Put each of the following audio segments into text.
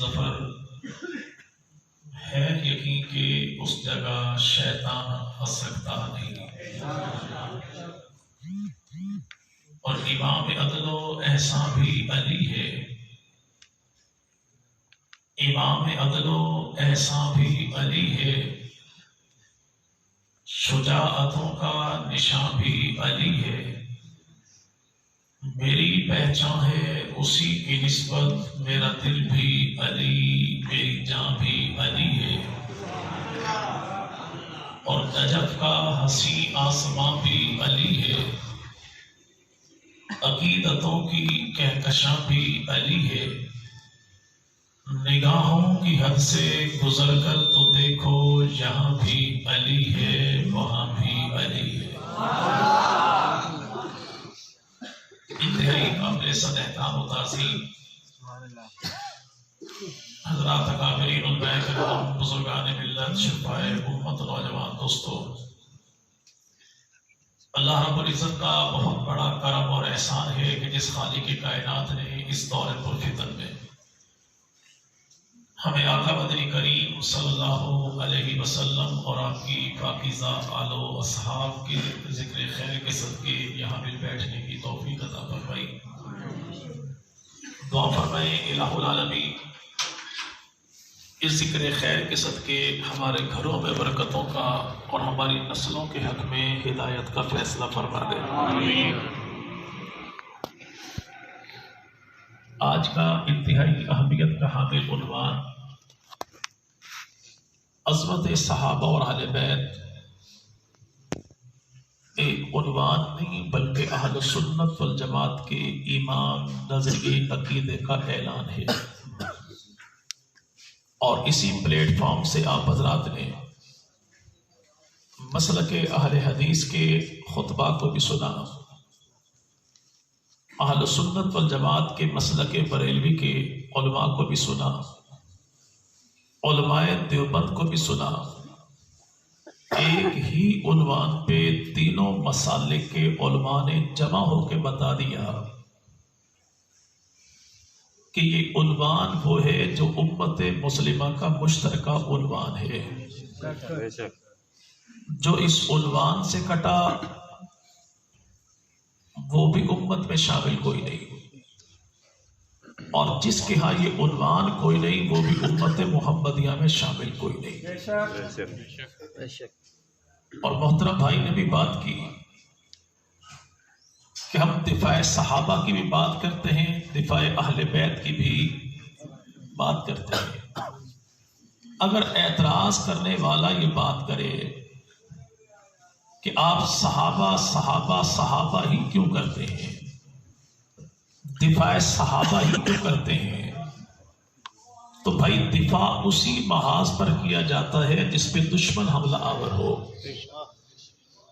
ظفر ہے یقین کہ اس جگہ شیطان ہنس سکتا نہیں، اور امام عدل و احسان بھی علی ہے، امام عدل و احسان بھی علی ہے، شجاعتوں کا نشان بھی علی ہے، میری پہچان ہے اسی کی نسبت، میرا دل بھی علی، میری جان بھی علی ہے، اور نجف کا حسین آسمان بھی علی ہے، عقیدتوں کی کہکشاں بھی علی ہے، نگاہوں کی حد سے گزر کر تو دیکھو، یہاں بھی علی ہے، وہاں بھی علی ہے۔ انتہائی قابل صد احترام و تعظیم حضرات اکابرین علماء کرام، بزرگان ملت، شفائے امت، نوجوان دوستو، اللہ رب العزت کا بہت بڑا کرم اور احسان ہے کہ جس خالق کائنات نے اس دور پرفتن میں ہمیں آقا مدنی کریم صلی اللہ علیہ وسلم اور آپ کی پاکیزہ آل و اصحاب کے ذکر خیر کے صدقے یہاں مل بیٹھنے کی توفیق عطا فرمائی۔ دعا فرمائیں الہ العالمین اس ذکر خیر کے صدقے ہمارے گھروں میں برکتوں کا اور ہماری نسلوں کے حق میں ہدایت کا فیصلہ فرما دے۔ آج کا انتہائی اہمیت کا حامل عنوان عظمت صحابہ اور اہل بیت ایک عنوان نہیں بلکہ اہل سنت والجماعت کے ایمان، نظریے، عقیدے کا اعلان ہے، اور اسی پلیٹ فارم سے آپ حضرات نے مسلک اہل حدیث کے خطبہ کو بھی سنا، اہل سنت والجماعت کے مسلک بریلوی کے علماء کو بھی سنا، علماء دیوبند کو بھی سنا، ایک ہی عنوان پہ تینوں مسالک کے علماء نے جمع ہو کے بتا دیا کہ یہ عنوان وہ ہے جو امت مسلمہ کا مشترکہ عنوان ہے، جو اس عنوان سے کٹا وہ بھی امت میں شامل کوئی نہیں، اور جس کے ہاں یہ عنوان کوئی نہیں وہ بھی امت محمدیہ میں شامل کوئی نہیں۔ اور محترم بھائی نے بھی بات کی کہ ہم دفاع صحابہ کی بھی بات کرتے ہیں، دفاع اہل بیت کی بھی بات کرتے ہیں۔ اگر اعتراض کرنے والا یہ بات کرے کہ آپ صحابہ صحابہ صحابہ ہی کیوں کرتے ہیں، دفاع صحابہ ہی کیوں کرتے ہیں، تو بھائی دفاع اسی محاذ پر کیا جاتا ہے جس پہ دشمن حملہ آور ہو،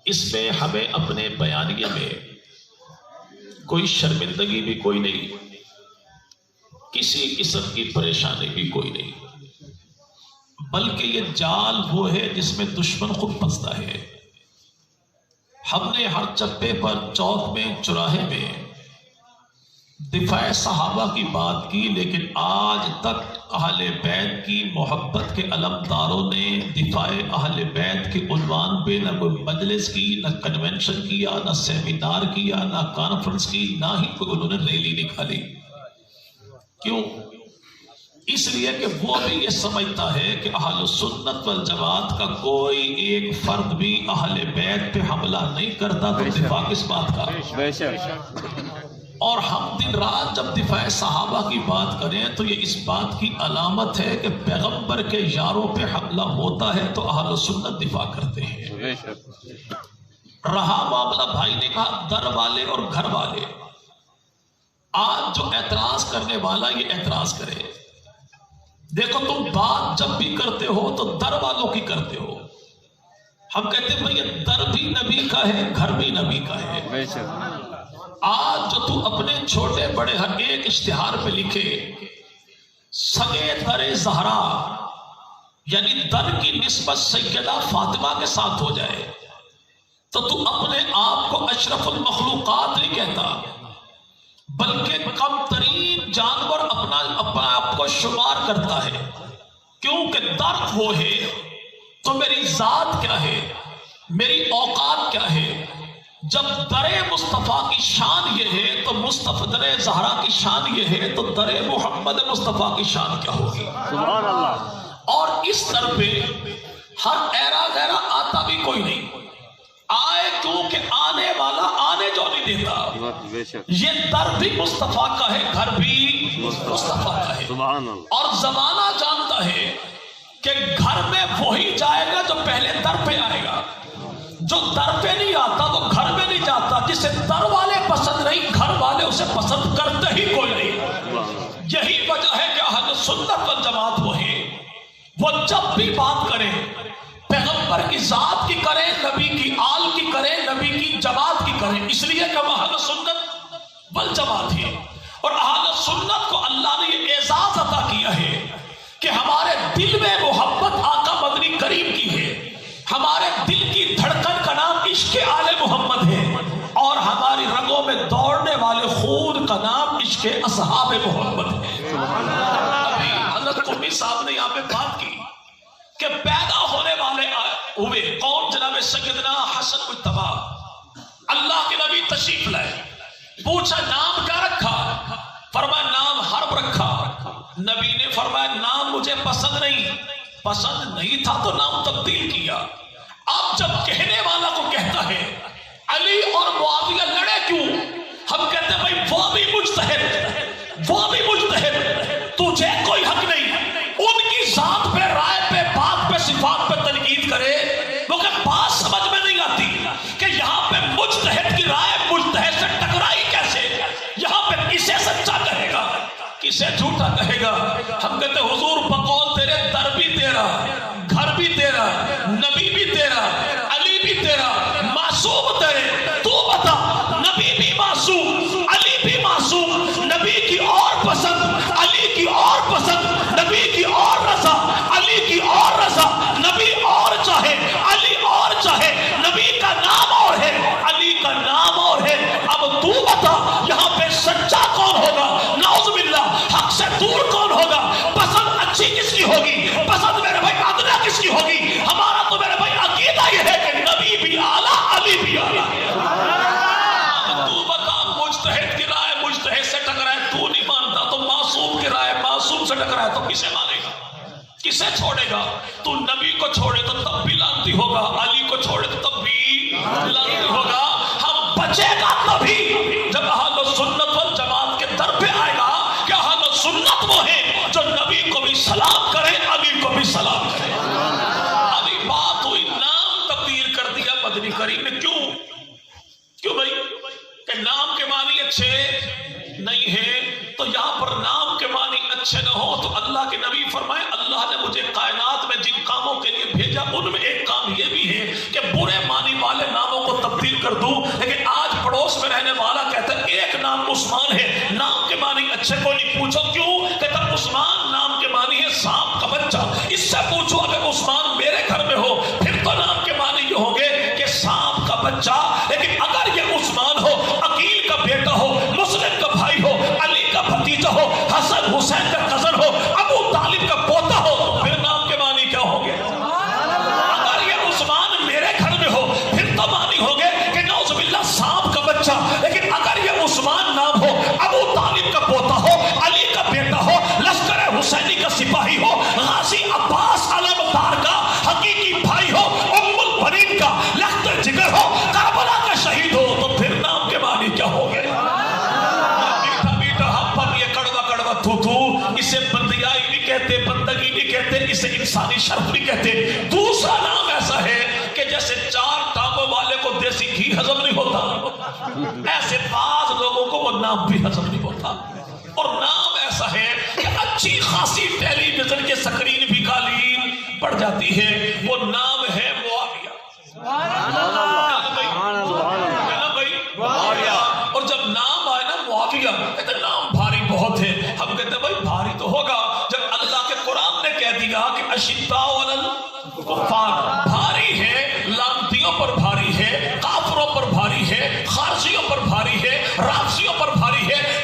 اس میں ہمیں اپنے بیانیے میں کوئی شرمندگی بھی کوئی نہیں، کسی قسم کی پریشانی بھی کوئی نہیں، بلکہ یہ جال وہ ہے جس میں دشمن خود پھنستا ہے۔ ہم نے ہر چپے پر، چوک میں، چوراہے میں دفاع صحابہ کی بات کی، لیکن آج تک اہل بیت کی محبت کے علمداروں نے دفاع اہل بیت کے عنوان پہ نہ کوئی مجلس کی، نہ کنونشن کیا، نہ سیمینار کیا، نہ کانفرنس کی، نہ ہی کوئی انہوں نے ریلی نکالی۔ کیوں؟ اس لیے کہ وہ بھی یہ سمجھتا ہے کہ اہل سنت والجماعت کا کوئی ایک فرد بھی اہل بیت پہ حملہ نہیں کرتا، تو دفاع کس بات کا؟ اور ہم دن رات جب دفاع صحابہ کی بات کریں تو یہ اس بات کی علامت ہے کہ پیغمبر کے یاروں پہ حملہ ہوتا ہے تو اہل سنت دفاع کرتے ہیں۔ رہا معاملہ بھائی نے کہا در والے اور گھر والے، آج جو اعتراض کرنے والا یہ اعتراض کرے، دیکھو تم بات جب بھی کرتے ہو تو در والوں کی کرتے ہو، ہم کہتے ہیں بھائی در بھی نبی کا ہے، گھر بھی نبی کا ہے۔ آج جو تو اپنے چھوٹے بڑے ہر ایک اشتہار پہ لکھے سگے در زہرا، یعنی در کی نسبت سیدہ فاطمہ کے ساتھ ہو جائے، تو تو اپنے آپ کو اشرف المخلوقات نہیں کہتا، بلکہ کم ترین جانور اپنا آپ کو شمار کرتا ہے، کیونکہ درد وہ ہے تو میری ذات کیا ہے، میری اوقات کیا ہے۔ جب در مصطفیٰ کی شان یہ ہے تو مصطفیٰ در زہرا کی شان یہ ہے تو در محمد مصطفیٰ کی شان کیا ہوگی؟ سبحان اللہ۔ اور اس در پہ ہر ایرا غیرہ آتا بھی کوئی نہیں، آئے کیونکہ آنے والا آنے جو نہیں دیتا۔ یہ در بھی مصطفیٰ کا ہے، گھر بھی مصطفیٰ کا ہے۔ اور زمانہ جانتا ہے کہ گھر میں وہی جائے گا جو پہلے در پہ آئے گا، جو در پہ نہیں آتا وہ گھر میں نہیں جاتا۔ جسے در والے پسند نہیں، گھر والے اسے پسند کرتے ہی کوئی نہیں۔ یہی وجہ ہے کہ اہل سنت والجماعت وہ ہے، وہ جب بھی بات کریں پیغمبر کی ذات کی کریں، نبی کی آل کی کریں، نبی کی جماعت کی کریں، اس لیے کہ وہ اہل سنت والجماعت ہے۔ اور اہل سنت کو اللہ نے یہ اعزاز عطا کیا ہے کہ ہمارے دل میں محبت آقا مدنی کریم کی ہے، ہمارے دل کی دھڑکن کا نام عشق آل محمد ہے، اور ہماری رگوں میں دوڑنے والے خون کا نام عشق اصحاب محمد ہے۔ ابھی حضرت قمی صاحب نے یہاں پہ بات کی کہ پیدا ہونے والے ہوئے کون؟ جناب سیدنا حسن مجتبی، اللہ کے نبی تشریف لائے، پوچھا نام کیا رکھا؟ فرمایا نام حرب رکھا۔ نبی نے فرمایا نام مجھے پسند نہیں تھا تو نام تبدیل کیا۔ اب جب کہنے والا کو کہتا ہے علی اور معاویہ لڑے کیوں، ہم کہتے ہیں بھائی وہ بھی مجتہد، تجھے کوئی حق نہیں ان کی ذات پہ، رائے پہ، بات پہ، صفات پہ تنقید کرے۔ کیونکہ بات سمجھ میں نہیں آتی کہ یہاں پہ مجتہد کی رائے مجتہد سے ٹکرائی کیسے، یہاں پہ کسے سچا کہے گا کسے جھوٹا کہے گا۔ ہم کہتے ہیں حضور بقول تیرے در بھی تیرا، گھر بھی تیرا، نبی بھی تیرا، علی بھی تیرا، معصوم تیرے، تو بتا نبی بھی معصوم، علی بھی معصوم، نبی کی اور پسند، علی کی اور پسند، نبی کی اور رضا، علی کی اور رضا، نبی اور چاہے، علی اور چاہے، نبی کا نام اور ہے، علی کا نام اور ہے۔ اب تو بتا یہاں پہ سچا کون ہوگا، نعوذ باللہ حق سے دور کون ہوگا، پسند اچھی کس کی ہوگی، پسند میرے بھائی ادنا کس کی ہوگی؟ ہمارا تو میرے بھائی عقیدہ یہ ہے کہ نبی بھی اعلیٰ، علی بھی اعلیٰ۔ اب تو بتا مجتہد کی رائے مجتہد سے ٹکرائے تو نہیں مانتا، تو معصوم کی رائے معصوم سے ٹکرائے تو کسے مانے گا، کسے چھوڑے گا؟ تو نبی کو چھوڑے تو تب بھی لانتی ہوگا، علی کو چھوڑے تو تب بھی لانتی ہوگا۔ ہم بچے گا تبھی جب اہل سنت والجماعت کے در پہ آئے گا کہ اہل سنت وہ ہے جو نبی کو بھی سلام کرے، علی کو بھی سلام کرے۔ ابھی بات ہوئی نام تبدیل کر دیا مدنی کریم نے، کیوں بھائی؟ کہ نام کے معنی اچھے نہیں ہیں، تو یہاں پر نام کے معنی اچھے نہ ہو تو اللہ کے نبی فرمائے اللہ نے مجھے کائنات میں جن کاموں کے لیے بھیجا ان میں ایک کام یہ بھی ہے کہ برے معنی والے ناموں کو تبدیل کر دوں۔ لیکن آج پڑوس میں رہنے والا کہتا ہے ایک نام عثمان ہے، نام کے معنی اچھے کو نہیں، پوچھو کیوں؟ کہتا عثمان نام کے معنی ہے سانپ کا بچہ، اس سے پوچھو اگر عثمان میرے گھر میں ہو پھر تو نام کے معنی یہ ہوں گے کہ سانپ کا بچہ، لیکن اگر یہ عثمان ہو، عقیل کا بیٹا ہو، مسلم کا بھائی ہو، علی کا بھتیجا ہو، حسن حسین کا کزن ہو، ابو طالب کا پوتا ہو، پھر نام کے معنی کیا ہوں گے؟ اگر یہ عثمان میرے گھر میں ہو پھر تو معنی ہوں گے کہ نعوذ باللہ سانپ کا بچہ، لیکن اگر یہ عثمان نام ہو، ابو طالب کا پوتا ہو، علی کا بیٹا ہو، لشکر حسینی کا سپاہی ہو، غازی عباس علمدار کا حقیقی بھائی ہو، ام البنین کا لخت جگر ہو، کربلا کا شہید ہو، تو پھر نام کے معنی کیا ہو گئے؟ میٹھا میٹھا ہم یہ کڑوا کڑوا تھو اسے بندیائی نہیں کہتے، بندگی نہیں کہتے، اسے انسانی شرف نہیں کہتے۔ دوسرا نام ایسا ہے کہ جیسے چار ٹانگوں والے کو دیسی گھی ہضم نہیں ہوتا، ایسے بعض لوگوں کو وہ نام بھی ہضم نہیں ہوتا۔ اور نام ایسا ہے کہ اچھی خاصی ٹیلی ویژن کے سکرین بھی گالی پڑ جاتی ہے، وہ نام ہے معاویہ۔ اور جب نام آئے نا معاویہ، کہتے نام بھاری بہت ہے، ہم کہتے ہیں بھائی بھاری تو ہوگا جب اللہ کے قرآن نے کہہ دیا کہ اشداء علی الکفار، بھاری ہے، لعنتیوں پر بھاری ہے، کافروں پر بھاری ہے، خارجیوں پر بھاری ہے، رافضیوں پر بھاری ہے۔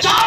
4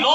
9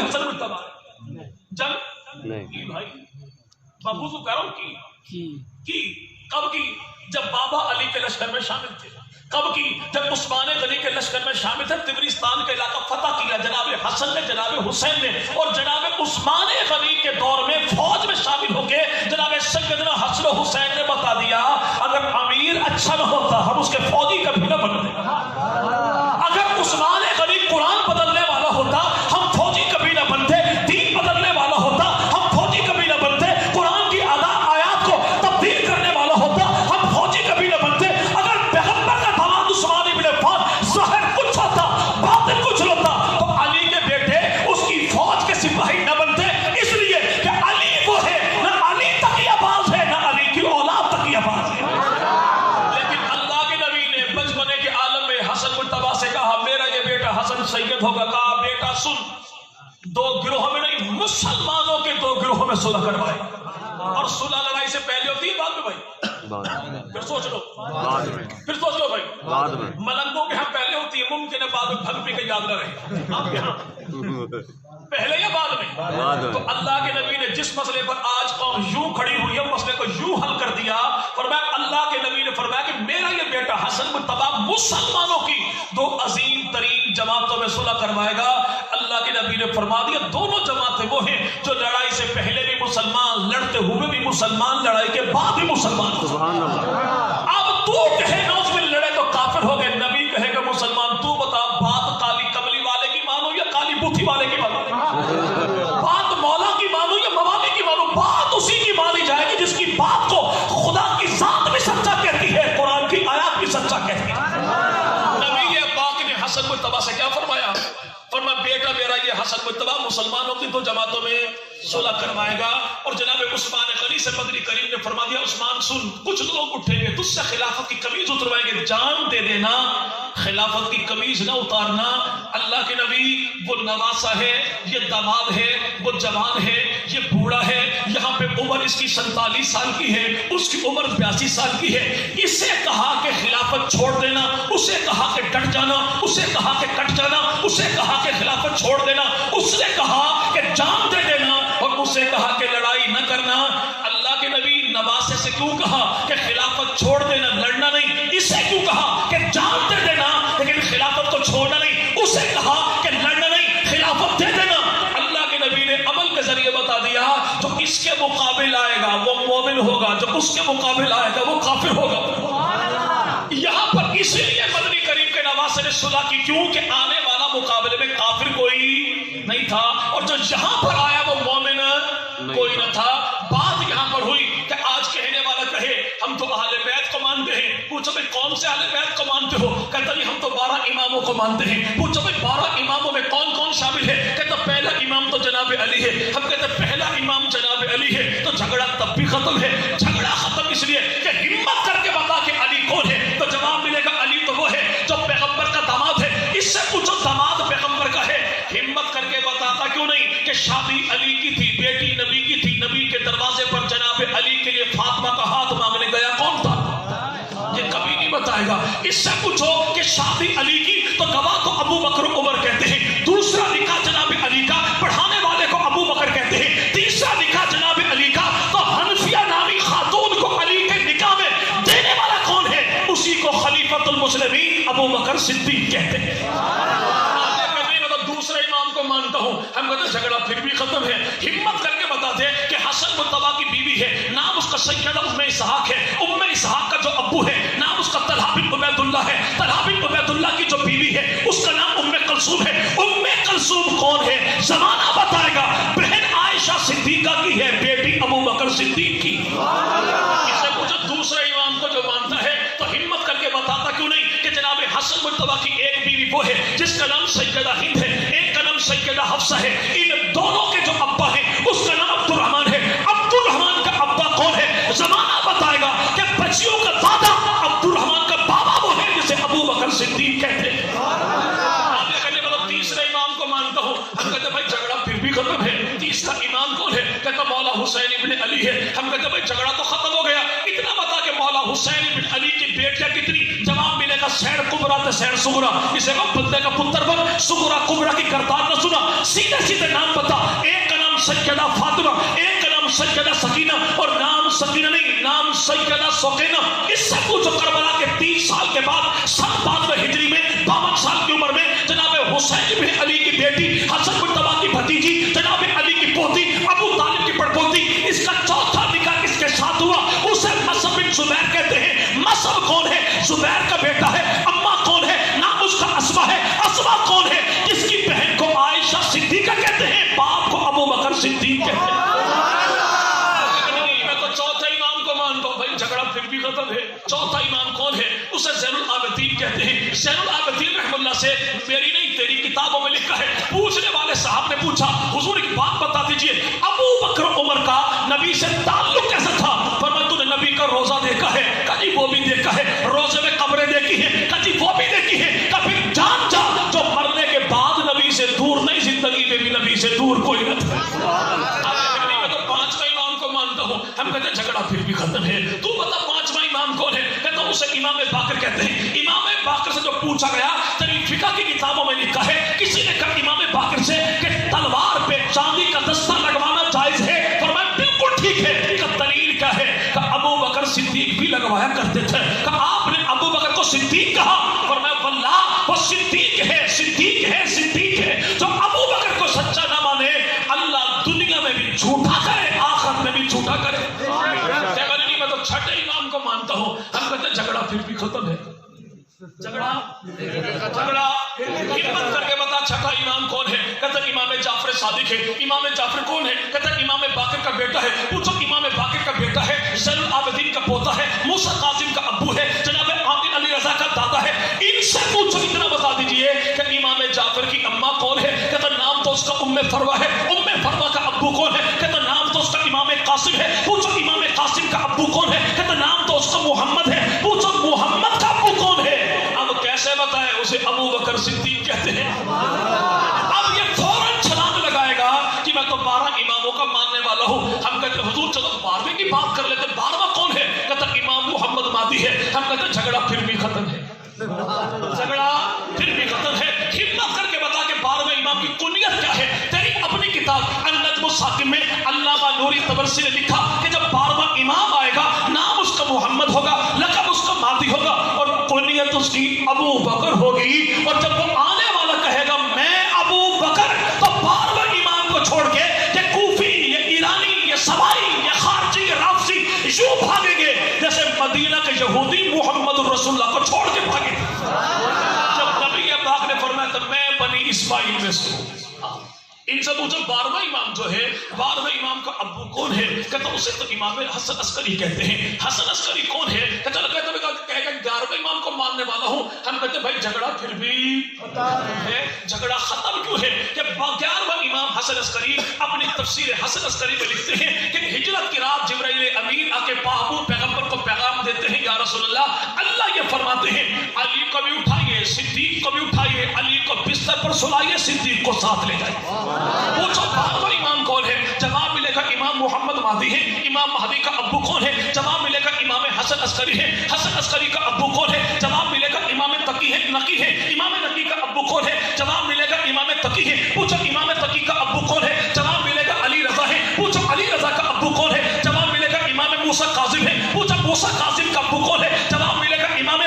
حسن مجتبی جنگ نہیں بھائی بابو تو کہہ رہا ہوں کی کب کی؟ جب بابا علی کے لشکر میں شامل تھے. کب کی؟ جب عثمان غنی کے لشکر میں شامل تھے. تبرستان کا علاقہ فتح کیا جناب حسن نے، جناب حسین نے، اور جناب عثمان غنی کے دور میں فوج میں شامل ہو کے جناب سیدنا حسن و حسین نے بتا دیا اگر امیر اچھا نہ ہوتا ہم اس کے فوجی کبھی نہ بنتے. اگر عثمان غنی قرآن بدلنے والا ہوتا ہم فوجی کبھی نہ بنتے. دین بدلنے والا ہوتا ہم فوجی کبھی نہ بنتے. قرآن کی آیات کو تبدیل کرنے والا ہوتا ہم فوجی کبھی نہ بنتے. اگر پیغمبر کا داماد عثمان ابن عفان ظاہر کچھ ہوتا باطن کچھ ہوتا تو علی کے بیٹے اس کی فوج کے سپاہی نہ بنتے. اس لیے کہ علی وہ ہے، نہ علی تقیہ باز ہے، نہ علی کی اولاد تقیہ باز ہے. لیکن اللہ کے نبی نے بچپنے کے عالم میں حسن مجتبی سے کہا میرا یہ بیٹا حسن سید ہوگا. کہا بیٹا سن، دو گروہوں میں نہیں، مسلمانوں کے دو گروہوں میں صلح کروائے. اور صلح لڑائی سے پہلے ہوتی ہے بعد میں بھائی؟ پھر سوچ لو بھائی. ملنگوں کے ہاں پہلے ہوتی ہے، ممکن ہے بعد میں بھگ پی کے یاد نہ رہے. آپ کے ہاں پہلے یا بعد میں؟ تو اللہ کے نبی نے جس مسئلے پر آج قوم یوں کھڑی ہوئی ہے مسئلے کو یوں حل کر دیا. فرمایا اللہ کے نبی نے فرمایا کہ میرا یہ بیٹا حسن مجتبی مسلمانوں کی دو عظیم ترین جماعتوں میں صلح کروائے گا. اللہ کے نبی نے فرما دیا دونوں جماعتیں وہ ہیں جو لڑائی سے پہلے بھی مسلمان، لڑتے ہوئے بھی مسلمان، لڑائی کے بعد بھی مسلمان. اب تو کہے گا اس میں لڑے تو کافر ہو گئے، نبی کہے گا مسلمان. تو بتا بات کالی کملی والے کی مانو یا کالی بوتھی والے کی مانو؟ بات مولا کی مانو یا موالی کی مانو؟ بات اسی کی مانی جائے گی جس کی بات کو خدا کی ذات بھی سچا کہتی ہے، قرآن کی آیات بھی سچا کہتی ہے. نبی پاک نے حسن مجتبی سے کیا فرمایا؟ فرمایا بیٹا میرا یہ حسن مجتبی مسلمانوں کی دو جماعتوں میں صلح کروائے گا. اور جناب عثمان غنی سے مدنی کریم نے فرما دیا عثمان سن، کچھ لوگ اٹھیں گے تجھ سے خلافت کی قمیض اتروائیں گے، جان دے دینا خلافت کی قمیض نہ اتارنا. اللہ کے نبی وہ نواسا ہے، یہ داماد ہے، وہ جوان ہے، یہ بوڑھا ہے. یہاں پہ عمر اس کی 47 سال کی ہے، اس کی عمر 82 سال کی ہے. اسے کہا کہ خلافت چھوڑ دینا، اسے کہا کہ ڈٹ جانا، اسے کہا کہ کٹ جانا، اسے کہا کہ خلافت چھوڑ دینا، اس نے کہا کہ جان دے دینا، اور اسے کہا کہ لڑائی نہ کرنا. اللہ کے نبی نواسے سے کیوں کہا کہ خلافت چھوڑ دینا، لڑنا نہیں؟ اسے کیوں کہا کہ جان دے دینا لیکن خلافت کو چھوڑنا نہیں؟ اسے کہا کہ لڑنا نہیں، خلافت دے دینا. اللہ کے نبی نے عمل کے ذریعے بتا دیا جو اس کے مقابل آئے گا وہ مومن ہوگا، جو اس کے مقابل آئے گا وہ کافر ہوگا. یہاں پر اسی لیے مدنی کریم کے نواسے نے صلح کی کیونکہ آنے والا مقابلے میں کافر کوئی نہیں تھا، اور جو یہاں پر آیا وہ مومن کوئی نہ تھا. بات یہاں پر ہوئی کہ آج کہنے والا کہے ہم تو اہل بیت کو مانتے ہیں. پوچھو بھائی کون سے اہل بیت کو مانتے ہو؟ کہتا نہیں ہم تو 12 اماموں کو مانتے ہیں. پوچھو بھائی 12 اماموں میں کون کون شامل ہے؟ کہتا پہلا امام تو جناب علی ہے. ہم کہتے پہلا امام جناب علی ہے تو جھگڑا تب بھی ختم ہے. جھگڑا ختم اس لیے کہ ہمت کر کے بتا کہ علی کون ہے. تو جواب ملے گا علی تو وہ ہے جو پیغمبر کا داماد ہے. اس سے پوچھو داماد پیغمبر کا ہے، ہمت کر کے بتاتا کیوں نہیں کہ شادی علی کی تھی، بیٹی نبی کی تھی، نبی کے دروازے پر جناب علی کے لیے فاطمہ کا ہاتھ مانگنے گیا کون تھا؟ یہ کبھی نہیں بتائے گا. اس سے پوچھو کہ شادی علی کی تو گواہ کو ابو بکر عمر کہتے ہیں، دوسرا نکاح جناب علی کا پڑھانے والے کو ابو بکر کہتے ہیں، تیسرا نکاح جناب علی کا تو حنفیہ نامی خاتون کو علی کے نکاح میں دینے والا کون ہے؟ اسی کو خلیفۃ المسلمین ابو بکر صدیق کہتے ہیں. دوسرے امام کو مانتا ہوں. ہم کہتے ہیں جھگڑا پھر بھی ختم ہے. ہمت کر کے بتا دے کہ حسن مجتبی کی بیوی ہے، نام اس کا سیدہ ام اسحاق ہے. ام اسحاق کا جو ابو ہے نام اس کا طلحہ بن عبید اللہ ہے. طلحہ بن عبید اللہ کی جو بیوی ہے اس کا نام ام کلثوم ہے. ام کلثوم کون ہے؟ زمانہ بتائے گا. بہن عائشہ صدیقہ کی ہے، بیٹی ابو بکر صدیق کی. اس سے پوچھو دوسرے امام کو جو مانتا ہے تو ہمت کر کے بتاتا کیوں نہیں کہ جناب حسن مجتبی کی ایک بیوی وہ ہے جس کا نام سیدہ ہند ہے، ایک کا نام سیدہ حفصہ ہے. ان دونوں کے جو ابا ہیں اس کا نام عبد الرحمن ہے. عبد الرحمن کا ابا کون ہے؟ زمانہ بتائے گا کہ بچیوں کا دادا عبد الرحمن کا بابا وہ ہے جسے ابو بکر صدیق کہتے ہیں. آپ یہ کہنے والا تیسرے امام کو مانتا ہوں. ہم کہتے ہیں بھائی جھگڑا پھر بھی ختم ہے. تیسرا امام کون ہے؟ کہتا مولا حسین ابن علی ہے. ہم کہتے ہیں بھائی جھگڑا تو ختم ہو گیا. اتنا بتا کہ مولا حسین ابن علی کی بیٹیاں کتنی؟ جواب ملے گا سین کبرا تے سین سغرا. اسے کو بندے کا پتر بن سغرا کبرا کی کردار نہ سنا. سیدھے سیدھے نام بتا. ایک کا نام سیدہ فاطمہ, ایک کا نام سیدہ سکینہ, اور نام سکینہ نہیں, نام سیدہ سوقینہ. اس سے پوچھو کربلا کے 30 سال کے بعد سن 52 ہجری میں 52 سال کی عمر میں جناب حسین بن علی کی بیٹی حسن مرتبہ کی بھتیجی جناب علی کی پوتی ابو طالب کی پڑپوتی, اس کا چوتھا نکاح کس کے ساتھ ہوا؟ اسے مصعب بن زبیر کہتے ہیں. مصعب کون ہے؟ زبیر کا بیٹا ہے. اما کون ہے؟ نام اس کا اسما ہے. اسما کون ہے؟ جس کی بہن کو عائشہ صدیقہ کہتے ہیں, باپ کو ابو بکر صدیق کہتے ہیں. میں تو چوتھا امام کو مانتا ہوں. بھائی جھگڑا پھر بھی ختم ہے. چوتھا امام کون ہے؟ اسے زین العابدین کہتے ہیں. زین العابدین رحم اللہ سے میری نہیں تیری کتابوں میں لکھا ہے. پوچھنے والے صاحب نے پوچھا حضور ایک بات بتا دیجئے, ابو بکر عمر کا نبی سے تعلق کیسا تھا؟ فرمایا تو نے نبی کا روزہ دیکھا ہے؟ کہا جی وہ بھی دیکھا ہے. روزے میں قبریں دیکھی ہیں؟ کہا جی وہ بھی دیکھی ہیں. کہا پھر جان جا جو مرنے کے بعد نبی سے دور نہیں, زندگی میں بھی نبی سے دور کوئی نہ تھا. میں تو 5واں امام کو مانتا ہوں. ہم کہتے ہیں جھگڑا پھر بھی ختم ہے. تو بتا 5واں امام کون ہے؟ کہتا ہوں اسے امام باقر کہتے ہیں. امام باقر سے جو پوچھا گیا تیری فقہ کی کتابوں میں لکھا ہے, کسی نے کہا امام باقر سے کہ تلوار پہ چاندی کا دستہ لگوانا جائز ہے. فرمایا بالکل ٹھیک ہے. کہ دلیل کیا ہے؟ کہ ابو بکر صدیق بھی لگوایا کرتے تھے. کہ آپ نے ابو بکر کو صدیق کہا؟ فرمایا واللہ وہ صدیق ہے, صدیق ہے, صدیق ہے. جو ابو بکر کو سچا نہ مانے اللہ دنیا میں بھی جھوٹا کرے, آخرت میں بھی جھوٹا کرے. میں تو چھٹے امام کو مانتا ہوں. ہم کہتے ہیں جھگڑا پھر بھی ختم ہے. جھگڑا ہمت کر کے بتا چھٹا امام کون ہے؟ کہتا ہے امام جعفر صادق ہے. امام جعفر کون ہے؟ کہتا ہے امام باقر کا بیٹا ہے. پوچھو امام باقر کا بیٹا ہے, زین العابدین کا پوتا ہے, موسیٰ قاسم کا ابو ہے, جناب عامر علی رضا کا دادا ہے. ان سے پوچھو اتنا بتا دیجئے کہ امام جعفر کی اماں کون ہے؟ کہتا نام تو اس کا ام فروہ ہے. ام فروہ کا ابو کون ہے؟ کہتا نام تو اس کا امام قاسم ہے. پوچھو امام قاسم کا ابو کون ہے؟ کہتا نام تو اس کا محمد ہے. پوچھو محمد کا ابو کون ہے؟ اب کیسے بتائے؟ اسے ابو بکر صدیق کہتے ہیں. اب یہ فوراً چھلانگ لگائے گا کہ میں تو 12 اماموں کا ماننے والا ہوں. ہم کہتے ہیں حضور چلو 12ویں کی بات کر لیتے. 12واں کون ہے؟ کہتا امام محمد مہدی ہے. ہم کہتے ہیں جھگڑا پھر بھی ختم ہے. جھگڑا پھر بھی ختم ہے. ہمت کر کے بتا کہ 12ویں امام کی کنیت کیا ہے. تیری اپنی کتاب النجم الثاقب میں علامہ نوری طبرسی نے لکھا کہ جب 12واں امام آئے گا نام اس کا محمد ہوگا, لقب اس کا مہدی ہوگا, اور کنیت اس کی ابو بکر ہوگی. اور جب وہ آنے والا کہے گا میں ابو بکر, تو 12واں امام کو چھوڑ کے یہ کوفی, یہ ایرانی, یہ سبائی, یہ خارجی, یہ رافضی یوں بھاگیں گے جیسے مدینہ کے یہودی محمد الرسول اللہ کو چھوڑ کے بھاگے. جب نبی پاک نے فرمایا تو میں بنی اسماعیل میں سے ہوں. ان سے پوچھو 12واں امام جو ہے, 12ویں امام کا ابو کون ہے؟ کہتا اسے تو امام حسن عسکری کہتے ہیں. حسن عسکری کون ہے؟ کہتا کہے گا 11ویں امام کو ماننے والا ہوں. ہم کہتے ہیں بھائی جھگڑا پھر بھی ہے. جھگڑا ختم کیوں ہے؟ کہ 11واں امام حسن عسکری اپنی تفسیر حسن عسکری میں لکھتے ہیں کہ ہجرت کی رات جبرائیل امین آ کے پاہبو پیغمبر کو پیغام دیتے ہیں, یا رسول اللہ یہ فرماتے ہیں علی کو بھی اٹھائیے, صدیق کو بھی اٹھائیے, علی کو بستر پر سلائیے, صدیق کو ساتھ لے جائیے. پوچھو 12واں امام کون ہے؟ جواب ملے گا امام محمد مہدی ہے. امام مہدی کا ابو کون ہے؟ جواب ملے گا امام حسن عسکری ہے. حسن عسکری کا ابو کون ہے؟ جواب ملے گا امام تقی ہے, نقی ہے. امام نقی کا ابو کون ہے؟ جواب ملے گا امام تقی ہے. پوچھو امام تقی کا ابو کون ہے؟ جواب ملے گا علی رضا ہے. پوچھو علی رضا کا ابو کون ہے؟ جواب ملے گا امام موسیٰ کاظم ہے. پوچھو موسیٰ کاظم کا ابو کون ہے؟ جواب ملے گا امام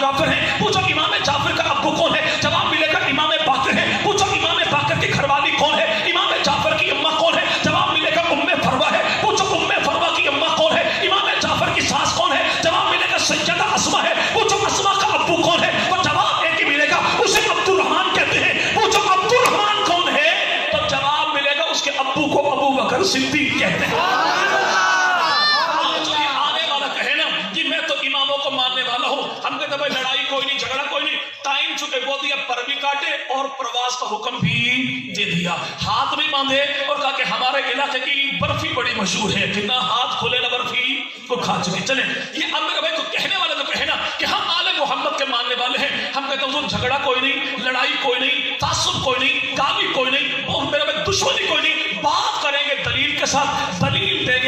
جعفر ہے. پوچھو امام جعفر کا ابو کون ہے؟ جواب ملے گا امام باقر ہے. پوچھو امام باقر کی گھر والی کون ہے؟ امام جعفر کی اماں کون ہے؟ جواب ملے گا ام فروہ ہے. پوچھو ام فروہ کی اماں کون ہے؟ امام جعفر کی ساس کون ہے؟ جواب ملے گا سیدہ اسما ہے. پوچھو اسما کا ابو کون ہے؟ تو جواب ایک ہی ملے گا, اسے عبد الرحمن کہتے ہیں. پوچھو عبد الرحمن کون ہے؟ تو جواب ملے گا اس کے ابو کو ابو بکر صدیق کہتے ہیں. جو یہ آنے والا کہے نا کہ میں تو اماموں کو ماننے والا ہوں, ہم کہتے ہیں لڑائی کوئی نہیں, جھگڑا کوئی نہیں, ٹائم چکے وہ دیا پر بھی کاٹے اور پرواز کا حکم بھی دے دیا. ہاتھ بھی باندھے اور کہا کہ ہمارے علاقے کی برفی بڑی مشہور ہے, جتنا ہاتھ کھولے نا برفی کو کھا چکے. چلیں یہ اب میرے بھائی کو کہنے والے تو کہے نا کہ ہم آل محمد کے ماننے والے ہیں. ہم کہتے ہیں جھگڑا کوئی نہیں, لڑائی کوئی نہیں, تعصب کوئی نہیں, گالی کوئی نہیں, اور میرے بھائی دشمنی کوئی نہیں. بات کریں گے دلیل کے ساتھ. دلیل دے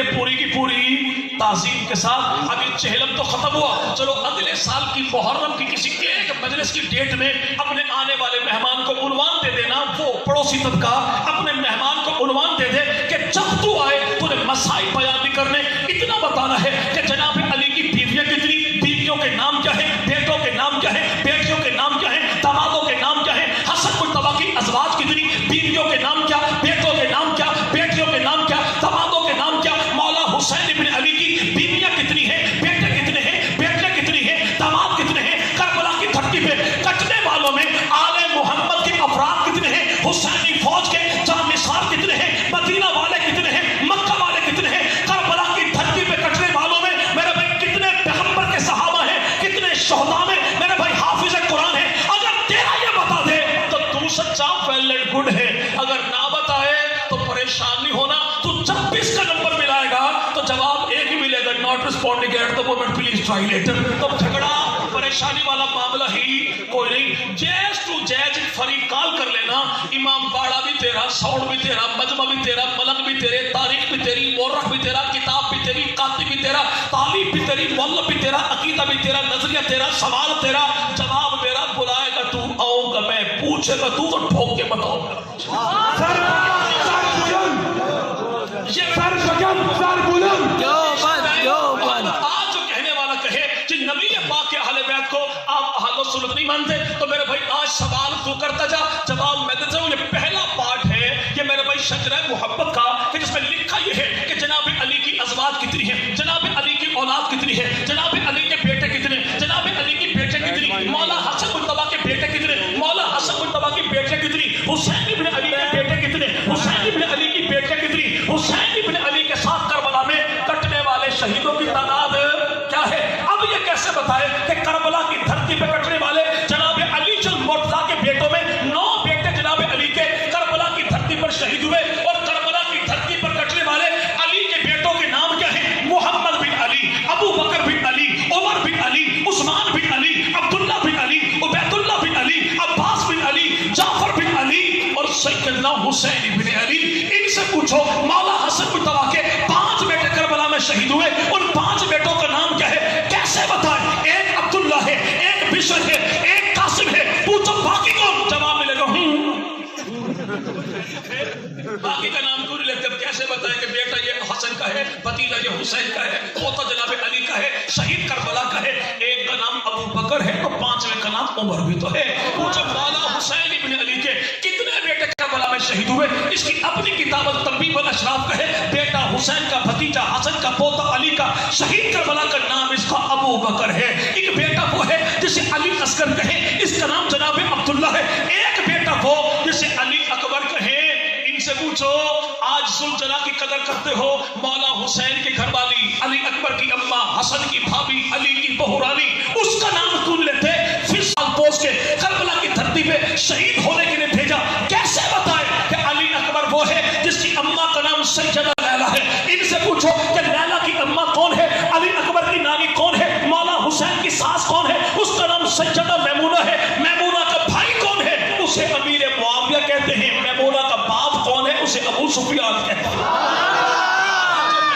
کے ساتھ ابھی چہلم تو ختم ہوا، چلو اگلے سال کی محرم کی کسی ایک مجلس کی ڈیٹ میں اپنے آنے والے مہمان کو عنوان دے دینا، وہ پڑوسی طبقہ اپنے مہمان کو عنوان دے دے کہ جب تو آئے تجھے مسائل بیان نہیں کرنے، اتنا بتانا ہے کہ جناب علی کی بیویاں کتنی، بیویوں کے نام کیا ہے، بیٹوں کے نام کیا ہے، بیٹیوں کے نام کیا ہے، دامادوں کے نام کیا ہے، حسن مجتبی کی ازواج کتنی، بیویوں کے نام کیا، بیٹوں کے نام کیا، بیٹیوں کے نام کیا، دامادوں کے نام کیا، مولا حسین ابن علی کی بیویاں کتنی ہیں، بیٹے کتنے ہیں، بیٹیاں کتنی ہیں، داماد کتنے ہیں، کربلا کی دھرتی پہ کٹنے والوں میں آل محمد کے افراد کتنے ہیں، حسینی فوج کے جانثار کتنے ہیں، مدینہ والے کتنے ہیں، مکہ والے کتنے ہیں، کربلا کی دھرتی پہ کٹنے والوں میں میرے بھائی کتنے پیغمبر کے صحابہ ہیں، کتنے شہداء میں میرے بھائی حافظ قرآن ہے، اگر تیرا یہ بتا دے تو تو سچا ویل اینڈ گڈ ہے، اگر نہ بتائے تو پریشان نہیں ہونا، تو جب بھی اس کا نمبر ملائے گا تو جواب ایک ہی ملے گا، not responding at the moment please try later, تو جھگڑا پریشانی والا معاملہ ہی کوئی نہیں، جیز ٹو جیز فریق کال کر لینا، امام باڑا بھی تیرا، ساؤنڈ بھی تیرا، مجمع بھی تیرا، ملک بھی تیرے، تاریخ بھی تیری، مورخ بھی تیرا، کتاب بھی تیری، کاتب بھی تیرا، تعلیف بھی تیری، مولف بھی تیرا، عقیدہ بھی تیرا، نظریہ تیرا، سوال تیرا، جواب میرا، بلائے گا تو آؤں گا میں، پوچھے گا تو ٹھوک کے بتاؤں گا۔ آج جو کہنے والا کہے کہ نبی پاک کے اہل بیت کو آپ اہل سنت نہیں مانتے تو میرے بھائی آج سوال تو کرتا جا، جواب میں دیتا ہوں۔ یہ پہلا پارٹ ہے یہ میرے بھائی شجرہ محبت کا، کہ جس میں لکھا یہ ہے کہ جناب علی کی ازواج کتنی ہیں، جناب علی کی اولاد کتنی ہے، جناب علی کے بیٹے کتنے، جناب علی کی بیٹے کتنی، مولا حسن مجتبی کے بیٹے کتنے، مولا حسن مجتبی کی بیٹے کتنی، حسین ابن علی کے بیٹے کتنے، حسین ابن علی کی بیٹے کتنی، حسین ابن علی کے ساتھ کربلا میں کٹنے والے شہیدوں کی تعداد کیا ہے۔ اب یہ کیسے بتائے کہ کربلا کی دھرتی پہ کٹنے والے جناب علی جل مرتضیٰ کے بیٹوں میں 9 بیٹے جناب علی کے کربلا کی دھرتی پر شہید ہوئے، اور کربلا کی دھرتی پر کٹنے والے علی کے بیٹوں کے نام کیا ہیں، محمد بن علی، ابو بکر بن علی، عمر بن علی، عثمان بن علی، عبداللہ بن علی، عبید اللہ بن علی، عباس بن علی، جعفر بن علی اور سیدنا حسین بن علی۔ ان سے پوچھو مولا حسن مجتبی کے 5 بیٹے کربلا میں شہید ہوئے، ان 5 بیٹوں کا نام کیا ہے، کیسے بتائیں، ایک عبداللہ ہے، ایک بشر ہے، ایک قاسم ہے، پوچھو باقی کون، جواب ملے گا باقی کا نام کیوں نہیں لیتے، کیسے بتائیں کہ بیٹا یہ حسن کا ہے، بھتیجا یہ حسین کا ہے، پوتا جناب علی کا ہے، شہید کربلا کا ہے، ایک کا نام ابو بکر ہے تو 5ویں کا نام عمر بھی تو ہے۔ پوچھو مولا حسین ابن علی کے کتنے بیٹے کربلا میں شہید ہوئے، اس کی اپنی کتاب تنبیہ الاشراف کا ہے، بیٹا حسین کا، بھتیجا حسن کا، پوتا علی کا، شہید کربلا کا نام اس کا ابو بکر ہے۔ ایک بیٹا وہ ہے جسے علی اصغر کہے، اس کا نام جناب عبداللہ ہے، ایک بیٹا وہ جسے علی اکبر کہے۔ ان سے پوچھو آج ذوالجلال کی قدر کرتے ہو، مولا حسین کے گھر والی، علی اکبر کی اماں، حسن کی بھابھی، علی کی بہو رانی، اس کا نام کیوں لیتے، پھر سال پوچھ کے کربلا کی دھرتی پہ شہید ہونے کے لیے بھیجا، کیسے بتائے کہ علی اکبر وہ ہے جس کی اماں کا نام سیدہ لیلا ہے۔ ان سے پوچھو کہ لیلا کی اماں کون ہے، علی اکبر کی نانی کون ہے، مولا حسین کی ساس کون ہے، اس کا نام سیدہ میمونہ ہے، میمونہ کا بھائی کون ہے، اسے امیر معاویہ کہتے ہیں، میمونہ کا باپ کون ہے، اسے ابو سفیان کہتے ہیں۔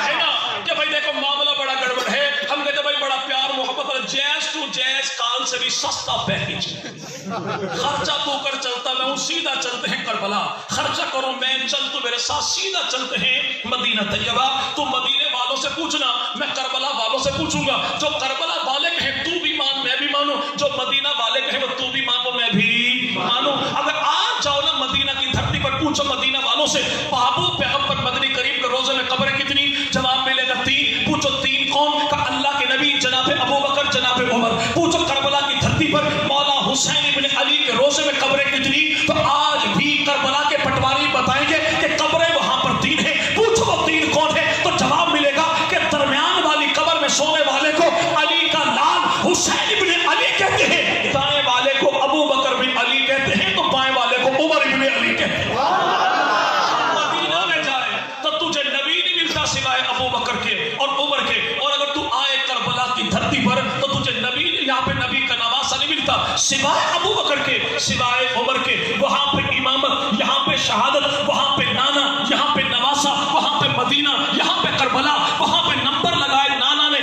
ہے نا کہ بھائی دیکھو معاملہ بڑا گڑبڑ ہے، ہم کہتے بھائی بڑا پیار محبت اور جیز ٹو جیز کال سے بھی سستا پیکیج، خرچہ تو کر چلتا میں ہوں، سیدھا چلتے ہیں کربلا، خرچہ کرو میں چل تو میرے ساتھ، سیدھا چلتے ہیں مدینہ طیبہ۔ تو مدینے والوں سے پوچھنا، میں کربلا والوں سے پوچھوں گا، جو کربلا والے کہیں تو بھی مان میں بھی مانوں، جو مدینہ والے کہیں وہ تو بھی مانو میں بھی مانوں۔ اگر آج جاؤ نا مدینہ کی دھرتی پر پوچھو مدینہ والوں سے، محبوب پیغمبر مدنی کریم کے روزے میں قبریں کتنی، جواب ملے گا 3۔ پوچھو 3 کون، کہ اللہ کے نبی جناب ابو بکر جناب عمر۔ پوچھو کربلا کی دھرتی پر مولا حسین ابن علی کے روزے میں قبریں کتنی، تو آج بھی کربلا کے پٹواری بتائیں گے کہ قبریں وہاں پر 3 ہیں۔ پوچھو وہ 3 کون ہے، تو جواب ملے گا کہ درمیان والی قبر میں سونے والے کو علی کا لال حسین ابن علی کہتے ہیں، دائیں والے کو ابو بکر بن علی کہتے ہیں، تو بائیں والے کو عمر ابن علی کہتے ہیں۔ مدینہ میں جائے تو تجھے نبی نہیں ملتا سوائے ابو بکر کے اور عمر کے، اور اگر تو آئے کربلا کی دھرتی پر تو تجھے نبی، یہاں پہ نبی کا نواسہ نہیں ملتا سوائے ابو بکر کے، سوائے عمر کے، وہاں پہ امامت، یہاں پہ شہادت، وہاں پہ نانا، یہاں پہ نواسہ، وہاں پہ مدینہ، یہاں پہ کربلا، وہاں پہ نمبر لگائے نانا نے،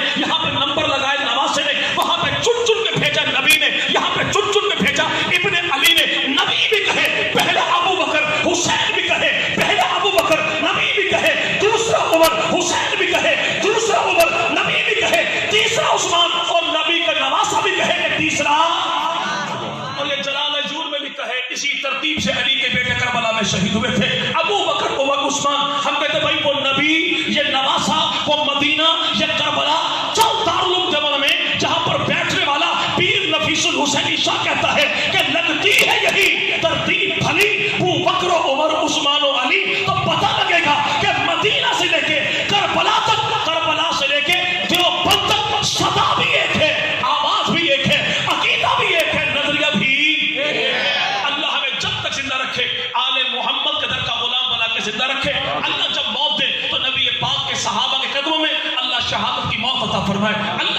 اسی ترتیب سے علی کے بیٹے کربلا میں شہید ہوئے تھے، ابو بکر عمر عثمان. ہم کہتے بھائی وہ نبی، یہ نواسا، وہ مدینہ، یہ کربلا، چل دارالعلوم دیوبند میں جہاں پر بیٹھنے والا پیر نفیس الحسینی شاہ کہتا ہے کہ لگتی ہے یہی ترتیب بھلی ابو بکر و عمر عثمان و علی، تو پتہ لگے گا کہ مدینہ سے لے کے کربلا تک، کربلا سے لے کے دیوبند تک صدا بھی ایک ہے، آواز بھی ایک ہے، عقیدہ بھی ایک ہے، نظریہ بھی ایک ہے. اللہ ہمیں جب تک زندہ رکھے آل محمد کے در کا غلام بنا کے زندہ رکھے. اللہ جب موت دے تو نبی پاک کے صحابہ کے قدموں میں اللہ شہادت کی موت عطا فرمائے. اللہ